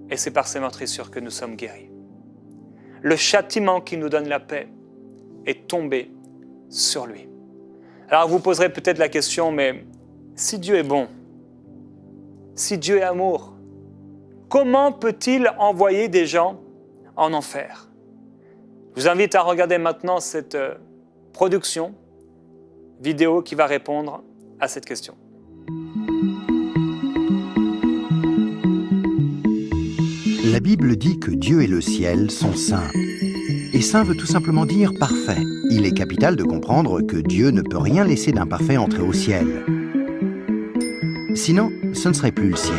et c'est par ses meurtrissures que nous sommes guéris. Le châtiment qui nous donne la paix est tombé sur lui. Alors vous poserez peut-être la question, mais si Dieu est bon, si Dieu est amour, comment peut-il envoyer des gens en enfer? Je vous invite à regarder maintenant cette production vidéo qui va répondre à cette question. La Bible dit que Dieu et le ciel sont saints. Et saint veut tout simplement dire parfait. Il est capital de comprendre que Dieu ne peut rien laisser d'imparfait entrer au ciel. Sinon, ce ne serait plus le ciel.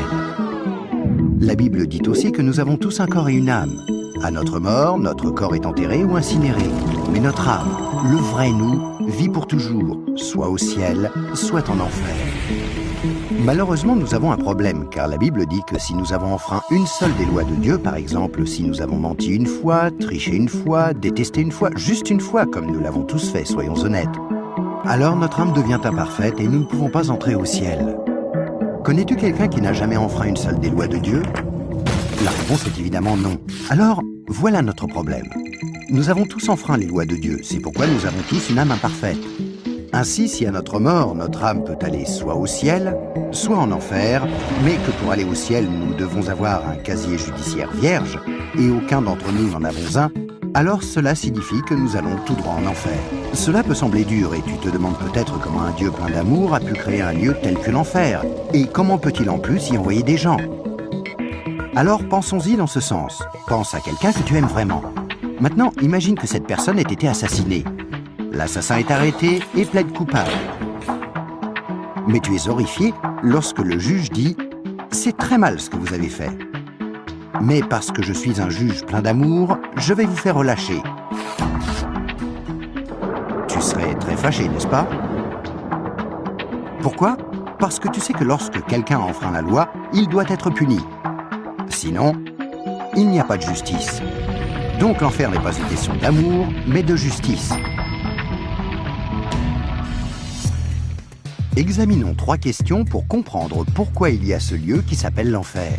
La Bible dit aussi que nous avons tous un corps et une âme. À notre mort, notre corps est enterré ou incinéré. Mais notre âme, le vrai nous, vit pour toujours, soit au ciel, soit en enfer. Malheureusement, nous avons un problème, car la Bible dit que si nous avons enfreint une seule des lois de Dieu, par exemple, si nous avons menti une fois, triché une fois, détesté une fois, juste une fois, comme nous l'avons tous fait, soyons honnêtes, alors notre âme devient imparfaite et nous ne pouvons pas entrer au ciel. Connais-tu quelqu'un qui n'a jamais enfreint une seule des lois de Dieu? La réponse est évidemment non. Alors, voilà notre problème. Nous avons tous enfreint les lois de Dieu, c'est pourquoi nous avons tous une âme imparfaite. Ainsi, si à notre mort, notre âme peut aller soit au ciel, soit en enfer, mais que pour aller au ciel, nous devons avoir un casier judiciaire vierge, et aucun d'entre nous n'en avons un, alors cela signifie que nous allons tout droit en enfer. Cela peut sembler dur, et tu te demandes peut-être comment un Dieu plein d'amour a pu créer un lieu tel que l'enfer, et comment peut-il en plus y envoyer des gens? Alors pensons-y dans ce sens. Pense à quelqu'un que tu aimes vraiment. Maintenant, imagine que cette personne ait été assassinée. L'assassin est arrêté et plaide coupable. Mais tu es horrifié lorsque le juge dit « C'est très mal ce que vous avez fait. Mais parce que je suis un juge plein d'amour, je vais vous faire relâcher. » Tu serais très fâché, n'est-ce pas? Pourquoi? Parce que tu sais que lorsque quelqu'un enfreint la loi, il doit être puni. Sinon, il n'y a pas de justice. Donc l'enfer n'est pas une question d'amour, mais de justice. Examinons 3 questions pour comprendre pourquoi il y a ce lieu qui s'appelle l'enfer.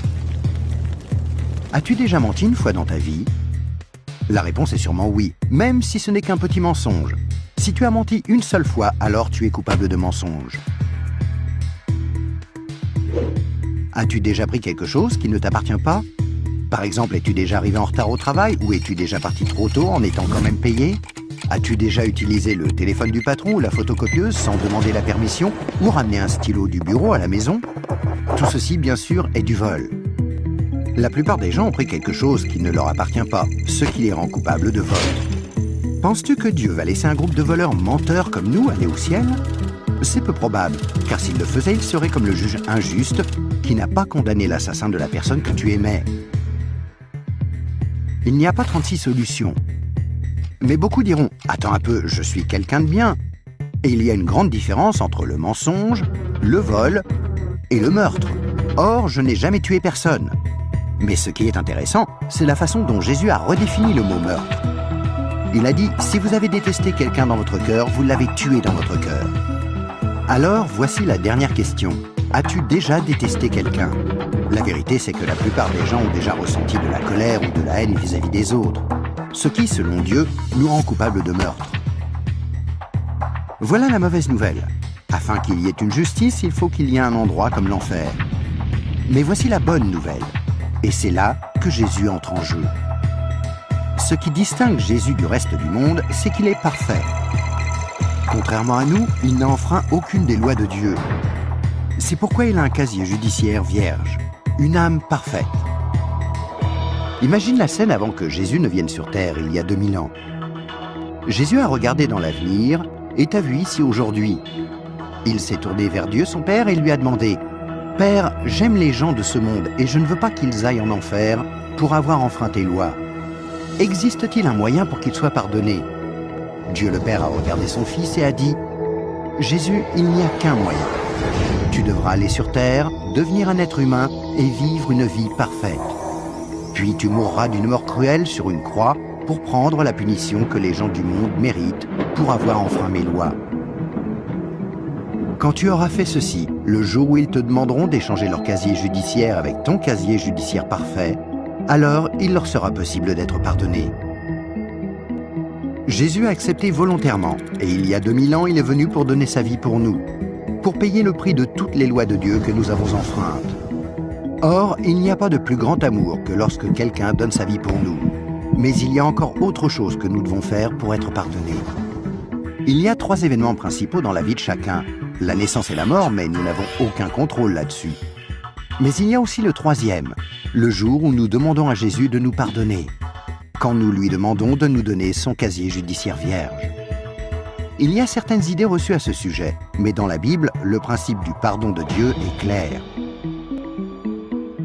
As-tu déjà menti une fois dans ta vie? La réponse est sûrement oui, même si ce n'est qu'un petit mensonge. Si tu as menti une seule fois, alors tu es coupable de mensonge. As-tu déjà pris quelque chose qui ne t'appartient pas? Par exemple, es-tu déjà arrivé en retard au travail ou es-tu déjà parti trop tôt en étant quand même payé? As-tu déjà utilisé le téléphone du patron ou la photocopieuse sans demander la permission ou ramené un stylo du bureau à la maison? Tout ceci, bien sûr, est du vol. La plupart des gens ont pris quelque chose qui ne leur appartient pas, ce qui les rend coupables de vol. Penses-tu que Dieu va laisser un groupe de voleurs menteurs comme nous aller au ciel? C'est peu probable, car s'il le faisait, il serait comme le juge injuste qui n'a pas condamné l'assassin de la personne que tu aimais. Il n'y a pas 36 solutions. Mais beaucoup diront « Attends un peu, je suis quelqu'un de bien ». Et il y a une grande différence entre le mensonge, le vol et le meurtre. Or, je n'ai jamais tué personne. Mais ce qui est intéressant, c'est la façon dont Jésus a redéfini le mot meurtre. Il a dit « Si vous avez détesté quelqu'un dans votre cœur, vous l'avez tué dans votre cœur ». Alors, voici la dernière question. As-tu déjà détesté quelqu'un? La vérité, c'est que la plupart des gens ont déjà ressenti de la colère ou de la haine vis-à-vis des autres. Ce qui, selon Dieu, nous rend coupables de meurtre. Voilà la mauvaise nouvelle. Afin qu'il y ait une justice, il faut qu'il y ait un endroit comme l'enfer. Mais voici la bonne nouvelle. Et c'est là que Jésus entre en jeu. Ce qui distingue Jésus du reste du monde, c'est qu'il est parfait. Contrairement à nous, il n'a enfreint aucune des lois de Dieu. C'est pourquoi il a un casier judiciaire vierge, une âme parfaite. Imagine la scène avant que Jésus ne vienne sur terre, il y a 2000 ans. Jésus a regardé dans l'avenir et t'a vu ici aujourd'hui. Il s'est tourné vers Dieu, son Père, et lui a demandé « Père, j'aime les gens de ce monde et je ne veux pas qu'ils aillent en enfer pour avoir enfreint tes lois. Existe-t-il un moyen pour qu'ils soient pardonnés ?» Dieu le Père a regardé son Fils et a dit « Jésus, il n'y a qu'un moyen. Tu devras aller sur terre, devenir un être humain et vivre une vie parfaite. Puis tu mourras d'une mort cruelle sur une croix pour prendre la punition que les gens du monde méritent pour avoir enfreint mes lois. Quand tu auras fait ceci, le jour où ils te demanderont d'échanger leur casier judiciaire avec ton casier judiciaire parfait, alors il leur sera possible d'être pardonnés. Jésus a accepté volontairement, et il y a 2000 ans, il est venu pour donner sa vie pour nous, pour payer le prix de toutes les lois de Dieu que nous avons enfreintes. Or, il n'y a pas de plus grand amour que lorsque quelqu'un donne sa vie pour nous. Mais il y a encore autre chose que nous devons faire pour être pardonnés. Il y a 3 événements principaux dans la vie de chacun. La naissance et la mort, mais nous n'avons aucun contrôle là-dessus. Mais il y a aussi le 3e, le jour où nous demandons à Jésus de nous pardonner, quand nous lui demandons de nous donner son casier judiciaire vierge. Il y a certaines idées reçues à ce sujet, mais dans la Bible, le principe du pardon de Dieu est clair.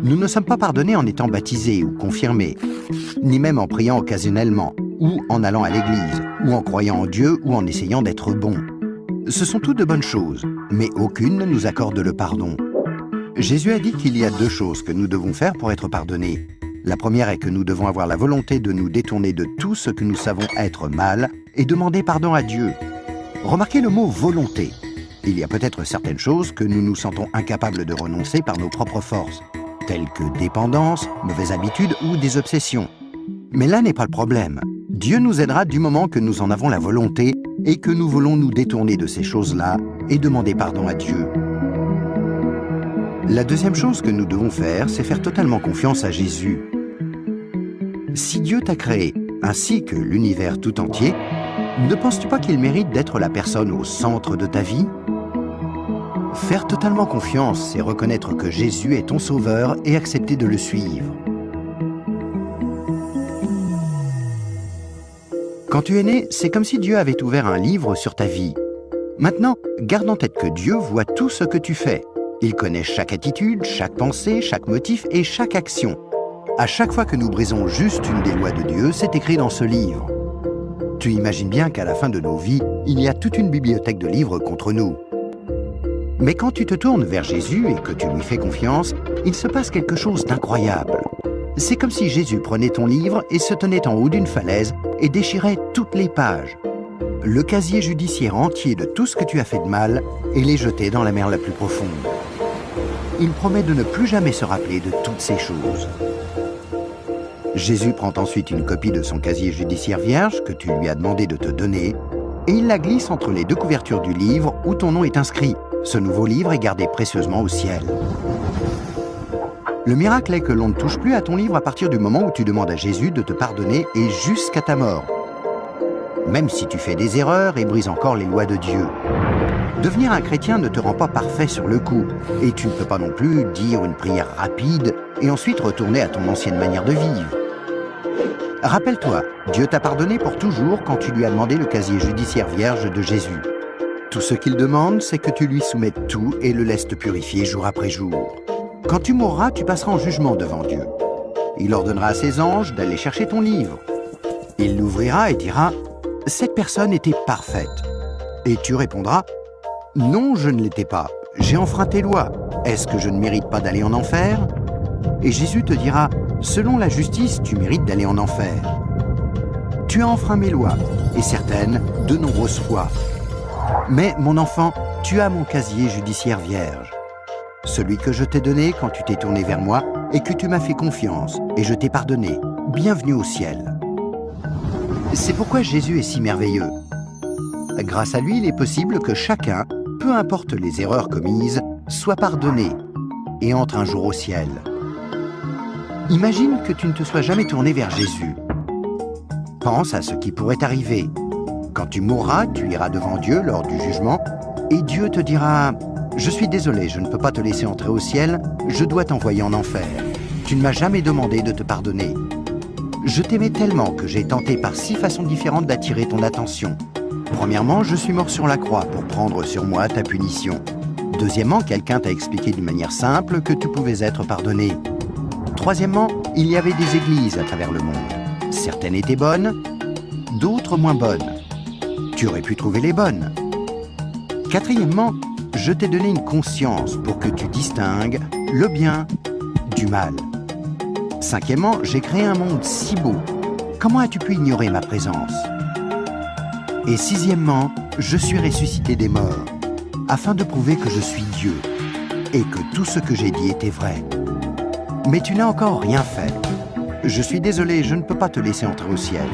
Nous ne sommes pas pardonnés en étant baptisés ou confirmés, ni même en priant occasionnellement, ou en allant à l'église, ou en croyant en Dieu, ou en essayant d'être bons. Ce sont toutes de bonnes choses, mais aucune ne nous accorde le pardon. Jésus a dit qu'il y a 2 choses que nous devons faire pour être pardonnés. La première est que nous devons avoir la volonté de nous détourner de tout ce que nous savons être mal et demander pardon à Dieu. Remarquez le mot « volonté ». Il y a peut-être certaines choses que nous nous sentons incapables de renoncer par nos propres forces, telles que dépendance, mauvaises habitudes ou des obsessions. Mais là n'est pas le problème. Dieu nous aidera du moment que nous en avons la volonté et que nous voulons nous détourner de ces choses-là et demander pardon à Dieu. La deuxième chose que nous devons faire, c'est faire totalement confiance à Jésus. Si Dieu t'a créé, ainsi que l'univers tout entier, ne penses-tu pas qu'il mérite d'être la personne au centre de ta vie ? Faire totalement confiance, c'est reconnaître que Jésus est ton sauveur et accepter de le suivre. Quand tu es né, c'est comme si Dieu avait ouvert un livre sur ta vie. Maintenant, garde en tête que Dieu voit tout ce que tu fais. Il connaît chaque attitude, chaque pensée, chaque motif et chaque action. À chaque fois que nous brisons juste une des lois de Dieu, c'est écrit dans ce livre. Tu imagines bien qu'à la fin de nos vies, il y a toute une bibliothèque de livres contre nous. Mais quand tu te tournes vers Jésus et que tu lui fais confiance, il se passe quelque chose d'incroyable. C'est comme si Jésus prenait ton livre et se tenait en haut d'une falaise et déchirait toutes les pages. Le casier judiciaire entier de tout ce que tu as fait de mal et les jeter dans la mer la plus profonde. Il promet de ne plus jamais se rappeler de toutes ces choses. Jésus prend ensuite une copie de son casier judiciaire vierge que tu lui as demandé de te donner et il la glisse entre les 2 couvertures du livre où ton nom est inscrit. Ce nouveau livre est gardé précieusement au ciel. Le miracle est que l'on ne touche plus à ton livre à partir du moment où tu demandes à Jésus de te pardonner et jusqu'à ta mort. Même si tu fais des erreurs et brises encore les lois de Dieu. Devenir un chrétien ne te rend pas parfait sur le coup, et tu ne peux pas non plus dire une prière rapide et ensuite retourner à ton ancienne manière de vivre. Rappelle-toi, Dieu t'a pardonné pour toujours quand tu lui as demandé le casier judiciaire vierge de Jésus. Tout ce qu'il demande, c'est que tu lui soumettes tout et le laisses te purifier jour après jour. Quand tu mourras, tu passeras en jugement devant Dieu. Il ordonnera à ses anges d'aller chercher ton livre. Il l'ouvrira et dira « Cette personne était parfaite ». Et tu répondras « Non, je ne l'étais pas. J'ai enfreint tes lois. Est-ce que je ne mérite pas d'aller en enfer ?» Et Jésus te dira « Selon la justice, tu mérites d'aller en enfer. Tu as enfreint mes lois, et certaines, de nombreuses fois. Mais, mon enfant, tu as mon casier judiciaire vierge. Celui que je t'ai donné quand tu t'es tourné vers moi et que tu m'as fait confiance, et je t'ai pardonné. Bienvenue au ciel. » C'est pourquoi Jésus est si merveilleux. Grâce à lui, il est possible que chacun, peu importe les erreurs commises, soit pardonné et entre un jour au ciel. Imagine que tu ne te sois jamais tourné vers Jésus. Pense à ce qui pourrait t'arriver. Quand tu mourras, tu iras devant Dieu lors du jugement et Dieu te dira « Je suis désolé, je ne peux pas te laisser entrer au ciel, je dois t'envoyer en enfer. Tu ne m'as jamais demandé de te pardonner. Je t'aimais tellement que j'ai tenté par 6 façons différentes d'attirer ton attention. Premièrement, je suis mort sur la croix pour prendre sur moi ta punition. Deuxièmement, quelqu'un t'a expliqué d'une manière simple que tu pouvais être pardonné. Troisièmement, il y avait des églises à travers le monde. Certaines étaient bonnes, d'autres moins bonnes. Tu aurais pu trouver les bonnes. Quatrièmement, je t'ai donné une conscience pour que tu distingues le bien du mal. Cinquièmement, j'ai créé un monde si beau. Comment as-tu pu ignorer ma présence? Et sixièmement, je suis ressuscité des morts, afin de prouver que je suis Dieu, et que tout ce que j'ai dit était vrai. Mais tu n'as encore rien fait. Je suis désolé, je ne peux pas te laisser entrer au ciel.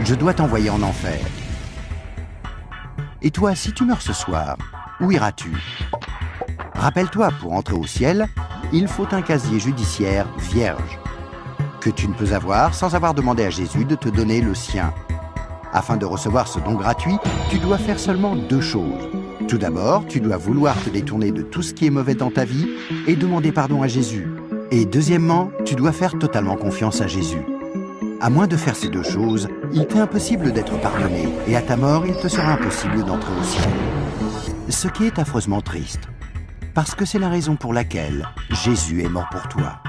Je dois t'envoyer en enfer. Et toi, si tu meurs ce soir, où iras-tu? Rappelle-toi, pour entrer au ciel, il faut un casier judiciaire vierge, que tu ne peux avoir sans avoir demandé à Jésus de te donner le sien. Afin de recevoir ce don gratuit, tu dois faire seulement 2 choses. Tout d'abord, tu dois vouloir te détourner de tout ce qui est mauvais dans ta vie et demander pardon à Jésus. Et deuxièmement, tu dois faire totalement confiance à Jésus. À moins de faire ces 2 choses, il t'est impossible d'être pardonné et à ta mort, il te sera impossible d'entrer au ciel. Ce qui est affreusement triste, parce que c'est la raison pour laquelle Jésus est mort pour toi.